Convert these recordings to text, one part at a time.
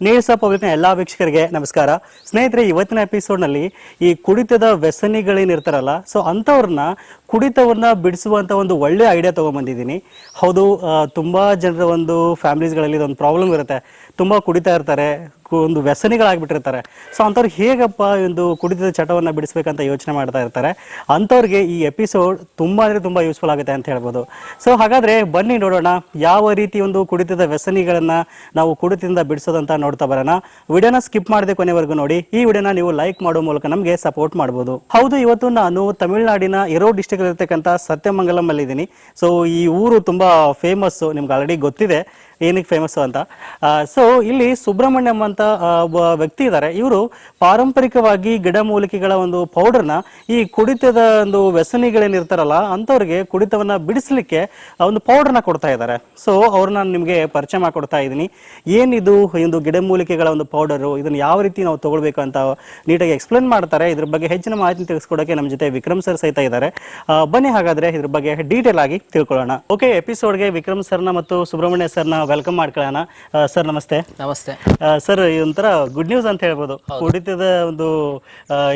ನೇಸಪ್ ಹೋಗಿನ ಎಲ್ಲ ವೀಕ್ಷಕರಿಗೆ ನಮಸ್ಕಾರ. ಸ್ನೇಹಿತರೆ, ಇವತ್ತಿನ ಎಪಿಸೋಡ್ನಲ್ಲಿ ಈ ಕುಡಿತದ ವ್ಯಸನಿಗಳೇನಿರ್ತಾರಲ್ಲ, ಸೊ ಅಂಥವ್ರನ್ನ ಕುಡಿತವನ್ನ ಬಿಡಿಸುವಂಥ ಒಂದು ಒಳ್ಳೆ ಐಡಿಯಾ ತೊಗೊಂಬಂದಿದ್ದೀನಿ. ಹೌದು, ತುಂಬ ಜನರ ಒಂದು ಫ್ಯಾಮಿಲೀಸ್ಗಳಲ್ಲಿ ಇದೊಂದು ಪ್ರಾಬ್ಲಮ್ ಇರುತ್ತೆ. ತುಂಬ ಕುಡಿತಾ ಇರ್ತಾರೆ, ಒಂದು ವ್ಯಸನಿಗಳಾಗ್ಬಿಟ್ಟಿರ್ತಾರೆ. ಸೊ ಅಂಥವ್ರಿಗೆ ಹೇಗಪ್ಪ ಒಂದು ಕುಡಿತದ ಚಟವನ್ನು ಬಿಡಿಸ್ಬೇಕಂತ ಯೋಚನೆ ಮಾಡ್ತಾ ಇರ್ತಾರೆ. ಅಂಥವ್ರಿಗೆ ಈ ಎಪಿಸೋಡ್ ತುಂಬ ಅಂದರೆ ತುಂಬ ಯೂಸ್ಫುಲ್ ಆಗುತ್ತೆ ಅಂತ ಹೇಳ್ಬೋದು. ಸೊ ಹಾಗಾದರೆ ಬನ್ನಿ ನೋಡೋಣ, ಯಾವ ರೀತಿ ಒಂದು ಕುಡಿತದ ವ್ಯಸನಿಗಳನ್ನು ನಾವು ಕುಡಿತದಿಂದ ಬಿಡಿಸೋದಂತ ನೋಡ್ತಾ ಬರೋಣ. ವಿಡಿಯೋನ ಸ್ಕಿಪ್ ಮಾಡದೆ ಕೊನೆವರೆಗೂ ನೋಡಿ. ಈ ವಿಡಿಯೋನ ನೀವು ಲೈಕ್ ಮಾಡೋ ಮೂಲಕ ನಮಗೆ ಸಪೋರ್ಟ್ ಮಾಡ್ಬೋದು. ಹೌದು, ಇವತ್ತು ನಾನು ತಮಿಳುನಾಡಿನ ಎರೋ ಡಿಸ್ಟ್ರಿಕ್ಟ್ ಇರತಕ್ಕಂಥ ಸತ್ಯಮಂಗಲಂ ಅಲ್ಲಿ ಇದ್ದೀನಿ. ಸೊ ಈ ಊರು ತುಂಬ ಫೇಮಸ್ಸು, ನಿಮ್ಗೆ ಆಲ್ರೆಡಿ ಗೊತ್ತಿದೆ ಏನಕ್ಕೆ ಫೇಮಸ್ಸು ಅಂತ. ಸೊ ಇಲ್ಲಿ ಸುಬ್ರಹ್ಮಣ್ಯಂ ಅಂತ ಒಬ್ಬ ವ್ಯಕ್ತಿ ಇದ್ದಾರೆ. ಇವರು ಪಾರಂಪರಿಕವಾಗಿ ಗಿಡಮೂಲಿಕೆಗಳ ಒಂದು ಪೌಡರ್ನ ಈ ಕುಡಿತದ ಒಂದು ವ್ಯಸನಿಗಳೇನಿರ್ತಾರಲ್ಲ ಅಂಥವ್ರಿಗೆ ಕುಡಿತವನ್ನ ಬಿಡಿಸ್ಲಿಕ್ಕೆ ಒಂದು ಪೌಡರ್ನ ಕೊಡ್ತಾ ಇದ್ದಾರೆ. ಸೊ ಅವ್ರನ್ನ ನಿಮಗೆ ಪರಿಚಯ ಮಾಡಿಕೊಡ್ತಾ ಇದ್ದೀನಿ. ಏನಿದು ಒಂದು ಗಿಡಮೂಲಿಕೆಗಳ ಒಂದು ಪೌಡರು, ಇದನ್ನು ಯಾವ ರೀತಿ ನಾವು ತಗೊಳ್ಬೇಕು ಅಂತ ನೀಟಾಗಿ ಎಕ್ಸ್ಪ್ಲೇನ್ ಮಾಡ್ತಾರೆ. ಇದ್ರ ಬಗ್ಗೆ ಹೆಚ್ಚಿನ ಮಾಹಿತಿ ತಿಳಿಸ್ಕೊಡೋಕೆ ನಮ್ಮ ಜೊತೆ ವಿಕ್ರಮ್ ಸರ್ ಸಹಿತ ಇದ್ದಾರೆ. ಬನ್ನಿ ಹಾಗಾದ್ರೆ ಇದ್ರ ಬಗ್ಗೆ ಡೀಟೇಲ್ ಆಗಿ ತಿಳ್ಕೊಳ್ಳೋಣ. ಓಕೆ, ಎಪಿಸೋಡ್ಗೆ ವಿಕ್ರಮ್ ಸರ್ನ ಮತ್ತು ಸುಬ್ರಹ್ಮಣ್ಯ ಸರ್ನ ವೆಲ್ಕಮ್ ಮಾಡ್ಕೊಳ್ಳೋಣ. ಸರ್ ನಮಸ್ತೆ. ನಮಸ್ತೆ ಸರ್, ಒಂಥರ ಗುಡ್ ನ್ಯೂಸ್ ಅಂತ ಹೇಳ್ಬೋದು. ಕುಡಿತದ ಒಂದು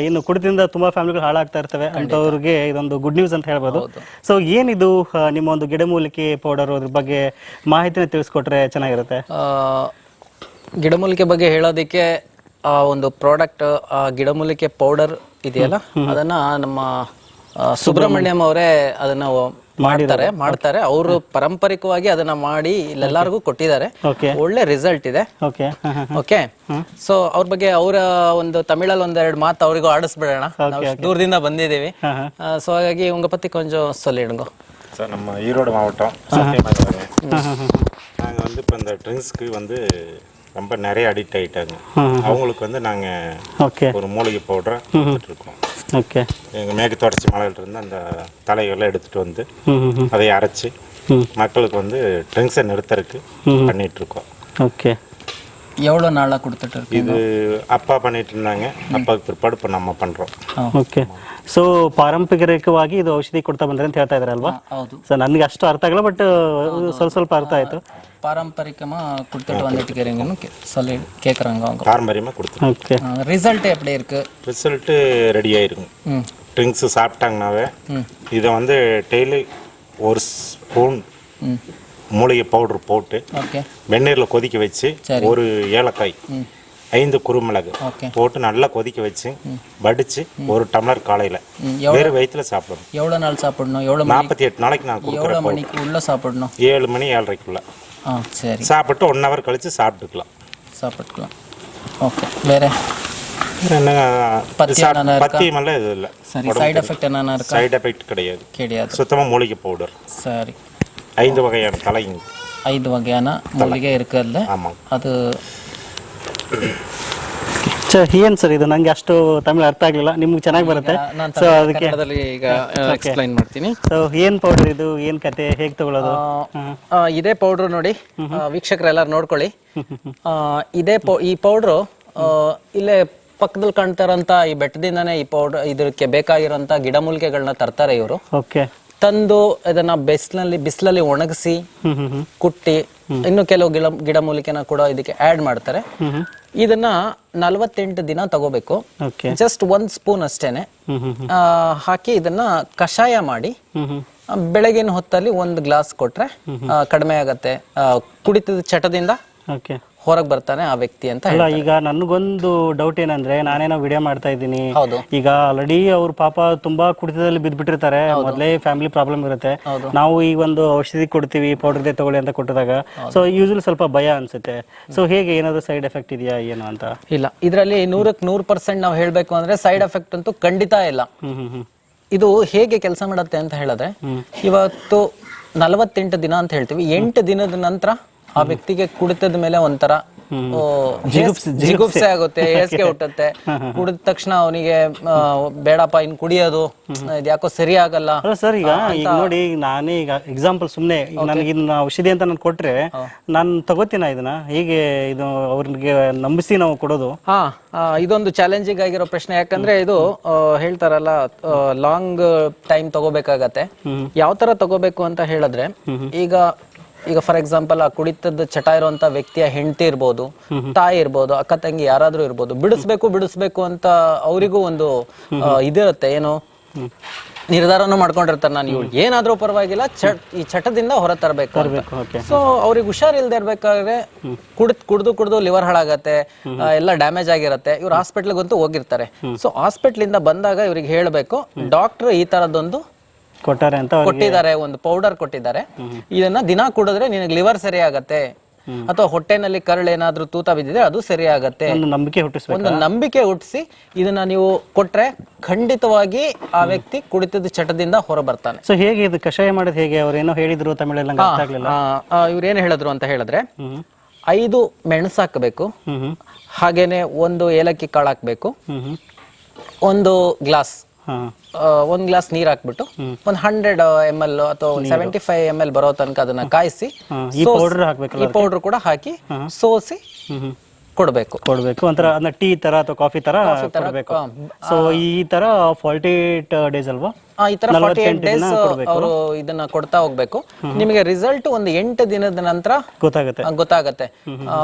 ಏನು ಕುಡಿತದಿಂದ ತುಂಬಾ ಫ್ಯಾಮಿಲಿಗಳು ಹಾಳಾಗ್ತಾ ಇರ್ತವೆ ಅಂತವ್ರಿಗೆ ಇದೊಂದು ಗುಡ್ ನ್ಯೂಸ್ ಅಂತ ಹೇಳ್ಬೋದು. ಸೊ ಏನಿದು ನಿಮ್ಮ ಒಂದು ಗಿಡಮೂಲಿಕೆ ಪೌಡರ್, ಅದ್ರ ಬಗ್ಗೆ ಮಾಹಿತಿನ ತಿಳಿಸ್ಕೊಟ್ರೆ ಚೆನ್ನಾಗಿರುತ್ತೆ. ಗಿಡಮೂಲಿಕೆ ಬಗ್ಗೆ ಹೇಳೋದಕ್ಕೆ ಒಂದು ಪ್ರಾಡಕ್ಟ್ ಗಿಡಮೂಲಿಕೆ ಪೌಡರ್ ಇದೆಯಲ್ಲ, ಅದನ್ನ ನಮ್ಮ ಸುಬ್ರಹ್ಮಣ್ಯಂ ಅವರೇ ಅದನ್ನ ಮಾಡ್ತಾರೆ. ಅವರು ಪಾರಂಪರಿಕವಾಗಿ ಅದನ್ನ ಮಾಡಿ ಇಲ್ಲೆಲ್ಲರಿಗೂ ಕೊಟ್ಟಿದ್ದಾರೆ. ಒಳ್ಳೆ ರಿಸಲ್ಟ್ ಇದೆ. ಓಕೆ, ಸೊ ಅವ್ರ ಬಗ್ಗೆ ಅವರ ಒಂದು ತಮಿಳಲ್ಲಿ ಒಂದೆರಡು ಮಾತು ಅವರಿಗೂ ಆಡಿಸ್ಬಿಡೋಣ. ದೂರದಿಂದ ಬಂದಿದ್ದೀವಿ. ಸೊ ಹಾಗಾಗಿ உங்க பத்தி கொஞ்சம் சொல்லிடுங்க. சார், நம்ம ஈரோடு மாவட்டம் சத்தியமங்கலம். நாங்கள் வந்து இப்போ இந்த ட்ரிங்க்ஸ்க்கு வந்து ரொம்ப நிறைய அடிக்ட் ஆகிட்டாங்க. அவங்களுக்கு வந்து நாங்கள் ஒரு மூலிகை பவுடரை கொடுத்துட்ருக்கோம். ஓகே, எங்கள் மேற்கு தொடர்ச்சி மலையிலிருந்து அந்த தலைகள்லாம் எடுத்துகிட்டு வந்து அதை அரைச்சி மக்களுக்கு வந்து ட்ரிங்க்ஸை நிறுத்தறதுக்கு பண்ணிகிட்ருக்கோம். ஓகே, எவ்வளோ நாளாக கொடுத்துட்டு இருக்கு? இது அப்பா பண்ணிட்டு இருந்தாங்க, அப்பாவுக்கு பிற்பாடு இப்போ நம்ம பண்ணுறோம். ಓಕೆ, ಸೊ ಪಾರಂಪರಿಕವಾಗಿ ಇದು ಔಷಧಿ ಕೊಡ್ತಾ ಬಂದ್ರೆ ಅಂತ ಹೇಳ್ತಾ ಇದ್ರಲ್ವಾ? ಹೌದು. ಸೊ ನನಗೆ ಅಷ್ಟು ಅರ್ಥ ಆಗಲ್ಲ, ಬಟ್ ಸ್ವಲ್ಪ ಸ್ವಲ್ಪ ಅರ್ಥ ಆಯ್ತು. பாரம்பரியமா கொடுத்துட்டு வந்துட்டு இருக்கீங்கன்னு சொல்லி கேட்குறாங்க அவங்க. பாரம்பரியமாக கொடுத்துருவோம். ஓகே, ரிசல்ட் எப்படி இருக்கு? ரிசல்ட்டு ரெடி ஆயிருக்கும். ட்ரிங்க்ஸு சாப்பிட்டாங்கனாவே இதை வந்து டெய்லி ஒரு ஸ்பூன் மூலிகை பவுடர் போட்டு வெந்நீரில் கொதிக்க வச்சு ஒரு ஏலக்காய் 5 குருமிளகு போட்டு நல்லா கொதிக்க வச்சு வடிச்சு ஒரு டம்ளர் காலையில் வேறு வயிற்றுல சாப்பிடணும். எவ்வளோ நாள் சாப்பிடணும்? எவ்வளோ 48 நாளைக்கு நான் கொடுக்குறேன். எவ்வளோ மணிக்கு உள்ள சாப்பிடணும்? 7 மணி 7:30க்குள்ள சரி. சாப்பிட்டு 1 ஹவர் கழிச்சு சாப்பிட்டுக்கலாம். ஓகே, வேற என்ன பத்தியமெல்லாம் இது இல்லை. சைடு எஃபெக்ட் என்னென்ன இருக்கு? சைடு எஃபெக்ட் கிடையாது. சுத்தமாக மூலிகை பவுடர். சரி. 5 வகையான தலைங்க, 5 வகையான மூலிகை இருக்குல்ல? ஆமாம். ಅದು ಏನು ಸರ್, ಇದು ನಂಗೆ ಅಷ್ಟು ತಮಿಳು ಅರ್ಥ ಆಗಲಿಲ್ಲ. ನಿಮ್ಗೆ ಚೆನ್ನಾಗಿ ಬರುತ್ತೆ, ಸೊ ಅದಕ್ಕೆ ಈಗ ಎಕ್ಸ್ಪ್ಲೈನ್ ಮಾಡ್ತೀನಿ. ಸೊ ಏನ್ ಪೌಡರ್ ಇದು, ಏನ್ ಕತೆ, ಹೇಗೆ ತಗೊಳ್ಳೋದು? ಇದೇ ಪೌಡ್ರು ನೋಡಿ ವೀಕ್ಷಕರೆಲ್ಲರೂ ನೋಡ್ಕೊಳ್ಳಿ. ಈ ಪೌಡ್ರು ಇಲ್ಲೇ ಪಕ್ಕದಲ್ಲಿ ಕಾಣ್ತಾರಂತ ಈ ಬೆಟ್ಟದಿಂದಾನೇ ಈ ಪೌಡರ್ ಇದಕ್ಕೆ ಬೇಕಾಗಿರೋಂಥ ಗಿಡಮೂಲಿಕೆಗಳನ್ನ ತರ್ತಾರೆ ಇವರು. ಓಕೆ, ತಂದು ಇದನ್ನ ಬಿಸಿಲಲ್ಲಿ ಒಣಗಿಸಿ ಕುಟ್ಟಿ ಇನ್ನು ಕೆಲವು ಗಿಡಮೂಲಿಕೆನ ಕೂಡ ಇದಕ್ಕೆ ಆಡ್ ಮಾಡ್ತಾರೆ. ಇದನ್ನ 48 ದಿನ ತಗೋಬೇಕು. ಜಸ್ಟ್ 1 ಸ್ಪೂನ್ ಅಷ್ಟೇನೆ ಹಾಕಿ ಇದನ್ನ ಕಷಾಯ ಮಾಡಿ ಬೆಳಗಿನ ಹೊತ್ತಲ್ಲಿ 1 ಗ್ಲಾಸ್ ಕೊಟ್ರೆ ಕಡಿಮೆ ಆಗತ್ತೆ. ಕುಡಿತದ ಚಟದಿಂದ ಹೊರಗೆ ಬರ್ತಾನೆ ಆ ವ್ಯಕ್ತಿ ಅಂತ. ಅಲ್ಲ, ಈಗ ನನಗೊಂದು ಡೌಟ್ ಏನಂದ್ರೆ, ನಾನೇನೋ ವಿಡಿಯೋ ಮಾಡ್ತಾ ಇದ್ದೀನಿ. ಈಗ ಆಲ್ರೆಡಿ ಅವ್ರ ಪಾಪ ತುಂಬಾ ಕುಡಿತದಲ್ಲಿ ಬಿದ್ದ್ಬಿಟ್ಟಿರ್ತಾರೆ, ಮೊದಲೇ ಫ್ಯಾಮಿಲಿ ಪ್ರಾಬ್ಲಮ್ ಇರುತ್ತೆ. ನಾವು ಈ ಒಂದು ಔಷಧಿ ಕೊಡ್ತೀವಿ, ಪೌಡರ್ ತಗೊಳ್ಳಿ ಅಂತ ಕೊಟ್ಟಿದಾಗ ಸೊ ಯೂಶಲಿ ಸ್ವಲ್ಪ ಭಯ ಅನ್ಸುತ್ತೆ. ಸೊ ಹೇಗೆ, ಏನಾದ್ರು ಸೈಡ್ ಎಫೆಕ್ಟ್ ಇದೆಯಾ ಏನು ಅಂತ? ಇಲ್ಲ, ಇದರಲ್ಲಿ 100% ನಾವು ಹೇಳ್ಬೇಕು ಅಂದ್ರೆ ಸೈಡ್ ಎಫೆಕ್ಟ್ ಅಂತೂ ಖಂಡಿತ ಇಲ್ಲ. ಇದು ಹೇಗೆ ಕೆಲಸ ಮಾಡುತ್ತೆ ಅಂತ ಹೇಳಿದ್ರೆ, ಇವತ್ತು 48 ದಿನ ಅಂತ ಹೇಳ್ತೀವಿ. 8 ದಿನದ ನಂತರ ಆ ವ್ಯಕ್ತಿಗೆ ಕುಡಿತದ ಮೇಲೆ ಒಂಥರ ಜಿಗುಪ್ಸೆ ಆಗುತ್ತೆ, ಹೇಸಿಗೆ ಹುಟ್ಟುತ್ತೆ. ಕುಡಿದ ತಕ್ಷಣ ಅವನಿಗೆ ಬೇಡಪ್ಪ ಇನ್ ಕುಡಿಯೋದು ಯಾಕೋ ಸರಿ ಆಗಲ್ಲ. ಸರ್, ಈಗ ನೋಡಿ, ನಾನೇ ಈಗ ಎಕ್ಸಾಂಪಲ್ ಸುಮ್ನೆ ನನಗೆ ಇದನ್ನ ಔಷಧಿ ಅಂತ ನಾನು ಕೊಟ್ರೆ ನಾನು ತಗೋತೀನ ಇದನ್ನ? ಹೀಗೆ ಇದು ಅವ್ರಿಗೆ ನಂಬಿಸಿ ನಾವು ಕೊಡೋದು? ಇದೊಂದು ಚಾಲೆಂಜಿಂಗ್ ಆಗಿರೋ ಪ್ರಶ್ನೆ. ಯಾಕಂದ್ರೆ ಇದು ಹೇಳ್ತಾರಲ್ಲ, ಲಾಂಗ್ ಟೈಮ್ ತಗೋಬೇಕಾಗತ್ತೆ. ಯಾವ ತರ ತಗೋಬೇಕು ಅಂತ ಹೇಳಿದ್ರೆ, ಈಗ ಈಗ ಫಾರ್ ಎಕ್ಸಾಂಪಲ್ ಆ ಕುಡಿತದ ಚಟ ಇರುವಂತ ವ್ಯಕ್ತಿಯ ಹೆಂಡತಿ ಇರ್ಬೋದು, ತಾಯಿ ಇರ್ಬೋದು, ಅಕ್ಕ ತಂಗಿ ಯಾರಾದ್ರೂ ಇರ್ಬೋದು, ಬಿಡಿಸ್ಬೇಕು ಅಂತ ಅವರಿಗೂ ಒಂದು ಇದಿರುತ್ತೆ, ಏನು ನಿರ್ಧಾರನೂ ಮಾಡ್ಕೊಂಡಿರ್ತಾರೆ, ನಾನು ಇವ್ಳು ಏನಾದ್ರೂ ಪರವಾಗಿಲ್ಲ ಈ ಚಟದಿಂದ ಹೊರ ತರಬೇಕು. ಸೊ ಅವ್ರಿಗೆ ಹುಷಾರಿಲ್ದೇ ಇರ್ಬೇಕಾದ್ರೆ ಕುಡ್ದು ಲಿವರ್ ಹಾಳಾಗತ್ತೆ, ಎಲ್ಲ ಡ್ಯಾಮೇಜ್ ಆಗಿರತ್ತೆ, ಇವ್ರು ಹಾಸ್ಪಿಟ್ಲಿಗಂತೂ ಹೋಗಿರ್ತಾರೆ. ಸೊ ಹಾಸ್ಪಿಟ್ಲಿಂದ ಬಂದಾಗ ಇವ್ರಿಗೆ ಹೇಳ್ಬೇಕು, ಡಾಕ್ಟರ್ ಈ ತರದೊಂದು ಕೊಟ್ಟಿದ್ದಾರೆ, ಒಂದು ಪೌಡರ್ ಕೊಟ್ಟಿದ್ದಾರೆ, ಇದನ್ನ ದಿನ ಕುಡಿದ್ರೆ ನಿನಗೆ ಲಿವರ್ ಸರಿ ಆಗತ್ತೆ, ಅಥವಾ ಹೊಟ್ಟೆನಲ್ಲಿ ಕರಳು ಏನಾದ್ರೂ ತೂತ ಬಿದ್ದಿದ್ರೆ ಅದು ಸರಿ ಆಗತ್ತೆ, ಒಂದು ನಂಬಿಕೆ ಹುಟ್ಟಿಸಿ ಇದನ್ನ ನೀವು ಕೊಟ್ರೆ ಖಂಡಿತವಾಗಿ ಆ ವ್ಯಕ್ತಿ ಕುಡಿತದ ಚಟದಿಂದ ಹೊರ ಬರ್ತಾನೆ. ಸೊ ಹೇಗೆ ಇದು ಕಷಾಯ ಮಾಡೋದು ಹೇಗೆ? ಅವ್ರೇನೋ ಹೇಳಿದ್ರು ತಮಿಳಲ್ಲಿ, ಇವ್ರೇನು ಹೇಳಿದ್ರು ಅಂತ ಹೇಳಿದ್ರೆ 5 ಮೆಣಸು ಹಾಕಬೇಕು, ಹಾಗೇನೆ 1 ಏಲಕ್ಕಿ ಕಾಳು ಹಾಕ್ಬೇಕು, 1 ಗ್ಲಾಸ್ ನೀರ್ ಹಾಕ್ಬಿಟ್ಟು ಒಂದು 100 ml ಅಥವಾ 75 ml ಬರೋ ತನಕ ಅದನ್ನ ಕಾಯಿಸಿ ಈ ಪೌಡರ್ ಕೂಡ ಹಾಕಿ ಸೋಸಿ ಕೊಡ್ಬೇಕು. ಒಂಥರ ಅದನ್ನ ಟೀ ತರ ಅಥವಾ ಕಾಫಿ ತರ ಕೊಡ್ಬೇಕು. ಸೊ ಈ ತರ 48 ಡೇಸ್ ಅಲ್ವಾ? ಈ ತರ 48 ಡೇಸ್ ಅವರು ಇದನ್ನ ಕೊಡ್ತಾ ಹೋಗ್ಬೇಕು. ನಿಮಗೆ ರಿಸಲ್ಟ್ ಒಂದು 8 ದಿನದ ನಂತರ ಗೊತ್ತಾಗತ್ತೆ.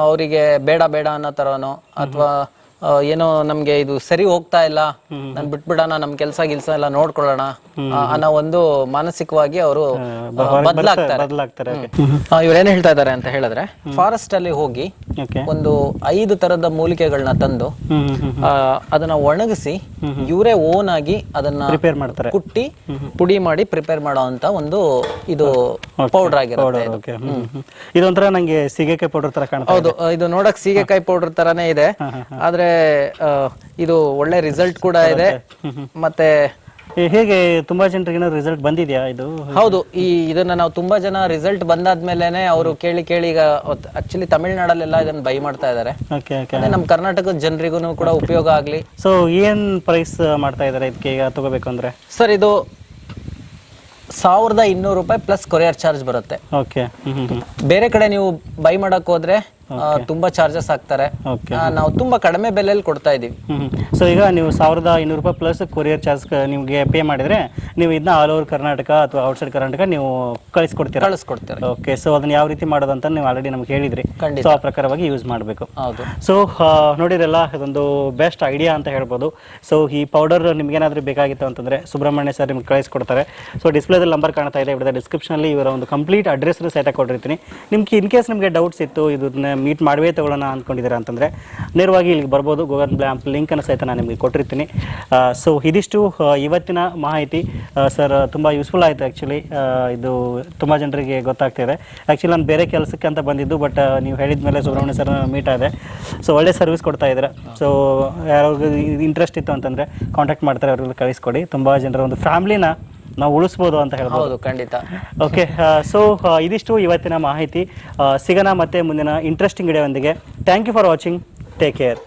ಅವರಿಗೆ ಬೇಡ ಅನ್ನೋ ತರನೋ ಅಥವಾ ಏನೋ ನಮ್ಗೆ ಇದು ಸರಿ ಹೋಗ್ತಾ ಇಲ್ಲ, ನನ್ ಬಿಟ್ಬಿಡೋಣ, ನಮ್ ಕೆಲ್ಸ ಎಲ್ಲ ನೋಡ್ಕೊಳ್ಳೋಣ ಅನ್ನೋ ಒಂದು ಮಾನಸಿಕವಾಗಿ ಅವರು ಬದಲಾಗ್ತಾರೆ. ಇವ್ರೇನ್ ಹೇಳ್ತಾ ಇದಾರೆ ಅಂತ ಹೇಳಿದ್ರೆ, ಫಾರೆಸ್ಟ್ ಅಲ್ಲಿ ಹೋಗಿ ಒಂದು 5 ತರದ ಮೂಲಿಕೆಗಳನ್ನ ತಂದು ಅದನ್ನ ಒಣಗಿಸಿ ಇವರೇ ಓನ್ ಆಗಿ ಅದನ್ನ ಪ್ರಿಪೇರ್ ಮಾಡ್ತಾರೆ, ಕುಟ್ಟಿ ಪುಡಿ ಮಾಡಿ ಪ್ರಿಪೇರ್ ಮಾಡೋ ಅಂತ ಒಂದು ಇದು ಪೌಡರ್ ಆಗಿರುತ್ತೆ. ಇದೊಂಥರ ನಂಗೆ ಸೀಗೆಕಾಯಿ ಪೌಡರ್ ತರ ಕಾಣುತ್ತೆ. ಹೌದು, ಇದು ನೋಡಕ್ ಸೀಗೆಕಾಯಿ ಪೌಡರ್ ತರಾನೇ ಇದೆ, ಆದ್ರೆ ಇದು ಒಳ್ಳೆ ರಿಸಲ್ಟ್ ಕೂಡ ಇದೆ. ಮತ್ತೆ ಹೇಗೆ ತುಂಬಾ ಜನರಿಗೆ ರಿಸಲ್ಟ್ ಬಂದಿದ್ಯಾ ಇದು? ಹೌದು, ಇದನ್ನ ನಾವು ತುಂಬಾ ಜನ ರಿಸಲ್ಟ್ ಬಂದಾದ್ಮೇಲೆನೆ ಅವರು ಕೇಳಿ ಈಗ ಆಕ್ಚುಲಿ ತಮಿಳ್ನಾಡಲ್ಲೆಲ್ಲ ಇದನ್ನ ಬೈ ಮಾಡ್ತಾ ಇದಾರೆ. ನಮ್ಮ ಕರ್ನಾಟಕದ ಜನರಿಗೂ ಕೂಡ ಉಪಯೋಗ ಆಗ್ಲಿ. ಸೊ ಏನ್ ಪ್ರೈಸ್ ಮಾಡ್ತಾ ಇದಾರೆ ಇದಕ್ಕೆ ಈಗ ತಗೋಬೇಕು ಅಂದ್ರೆ? ಸರ್, ಇದು 1200 ರೂಪಾಯಿ ಪ್ಲಸ್ ಕೊರಿಯರ್ ಚಾರ್ಜ್ ಬರುತ್ತೆ. ಬೇರೆ ಕಡೆ ನೀವು ಬೈ ಮಾಡಕ್ ಹೋದ್ರೆ ತುಂಬಾ ಚಾರ್ಜಸ್ ಆಗ್ತಾರೆ, ನಾವು ತುಂಬಾ ಕಡಿಮೆ ಬೆಲೆಯಲ್ಲಿ ಕೊಡ್ತಾ ಇದೀವಿ. ಸೊ ಈಗ ನೀವು 1200 ರೂಪಾಯಿ ಪ್ಲಸ್ ಕೊರಿಯರ್ ಚಾರ್ಜ್ ನಿಮ್ಗೆ ಪೇ ಮಾಡಿದ್ರೆ ನೀವು ಇದನ್ನ ಆಲ್ ಓವರ್ ಕರ್ನಾಟಕ ಅಥವಾ ಔಟ್ಸೈಡ್ ಕರ್ನಾಟಕ ನೀವು ಕಳಿಸ್ಕೊಡ್ತೀರಾ? ಓಕೆ. ಸೊ ಅದನ್ನ ಯಾವ ರೀತಿ ಮಾಡೋದು ಅಂತ ನೀವು ಆಲ್ರೆಡಿ ನಮ್ಗೆ ಹೇಳಿದ್ರಿ. ಸೊ ಆ ಪ್ರಕಾರವಾಗಿ ಯೂಸ್ ಮಾಡಬೇಕು. ಸೊ ನೋಡಿರಲ್ಲ, ಇದೊಂದು ಬೆಸ್ಟ್ ಐಡಿಯಾ ಅಂತ ಹೇಳ್ಬೋದು. ಸೊ ಈ ಪೌಡರ್ ನಿಮ್ಗೆ ಏನಾದರೂ ಬೇಕಾಗಿತ್ತು ಅಂತಂದ್ರೆ ಸುಬ್ರಹ್ಮಣ್ಯ ಸರ್ ನಿಮ್ಗೆ ಕಳಿಸ್ಕೊಡ್ತಾರೆ. ಸೊ ಡಿಸ್ಪ್ಲೇದಲ್ಲಿ ನಂಬರ್ ಕಾಣ್ತಾ ಇದೆ, ಇವರ ಡಿಸ್ಕ್ರಿಪ್ಷನಲ್ಲಿ ಇವರ ಒಂದು ಕಂಪ್ಲೀಟ್ ಅಡ್ರೆಸ್ ಸಹಿತ ಕೊಟ್ಟಿರ್ತೀನಿ. ನಿಮ್ಗೆ ಇನ್ ಕೇಸ್ ನಿಮಗೆ ಡೌಟ್ಸ್ ಇತ್ತು, ಇದನ್ನ ಮೀಟ್ ಮಾಡವೇ ತಗೊಳ್ಳೋಣ ಅಂದ್ಕೊಂಡಿದ್ದೀರಾ ಅಂತಂದರೆ ನೇರವಾಗಿ ಇಲ್ಲಿಗೆ ಬರ್ಬೋದು. ಗೂಗಲ್ ಮ್ಯಾಪ್ ಲಿಂಕನ್ನು ಸಹಿತ ನಾನು ನಿಮಗೆ ಕೊಟ್ಟಿರ್ತೀನಿ. ಸೊ ಇದಿಷ್ಟು ಇವತ್ತಿನ ಮಾಹಿತಿ. ಸರ್ ತುಂಬ ಯೂಸ್ಫುಲ್ ಆಯಿತು. ಆ್ಯಕ್ಚುಲಿ ಇದು ತುಂಬ ಜನರಿಗೆ ಗೊತ್ತಾಗ್ತಿದೆ. ಆ್ಯಕ್ಚುಲಿ ನಾನು ಬೇರೆ ಕೆಲಸಕ್ಕೆ ಅಂತ ಬಂದಿದ್ದು, ಬಟ್ ನೀವು ಹೇಳಿದ ಮೇಲೆ ಸುಬ್ರಹ್ಮಣ್ಯ ಸರ್ ಮೀಟ್ ಆದೆ. ಸೊ ಒಳ್ಳೆ ಸರ್ವಿಸ್ ಕೊಡ್ತಾ ಇದ್ದಾರೆ. ಸೊ ಯಾರಿಗೂ ಇಂಟ್ರೆಸ್ಟ್ ಇತ್ತು ಅಂತಂದರೆ ಕಾಂಟ್ಯಾಕ್ಟ್ ಮಾಡ್ತಾರೆ, ಅವ್ರಿಗೆ ಕಳಿಸ್ಕೊಡಿ. ತುಂಬ ಜನರ ಒಂದು ಫ್ಯಾಮ್ಲಿನ ನಾವು ಉಳಿಸ್ಬೋದು ಅಂತ ಹೇಳ್ಬೋದು. ಖಂಡಿತ. ಓಕೆ. ಸೊ ಇದಿಷ್ಟು ಇವತ್ತಿನ ಮಾಹಿತಿ. ಸಿಗೋಣ ಮತ್ತೆ ಮುಂದಿನ ಇಂಟ್ರೆಸ್ಟಿಂಗ್ ವಿಡಿಯೋದೊಂದಿಗೆ. Thank you for watching. Take care.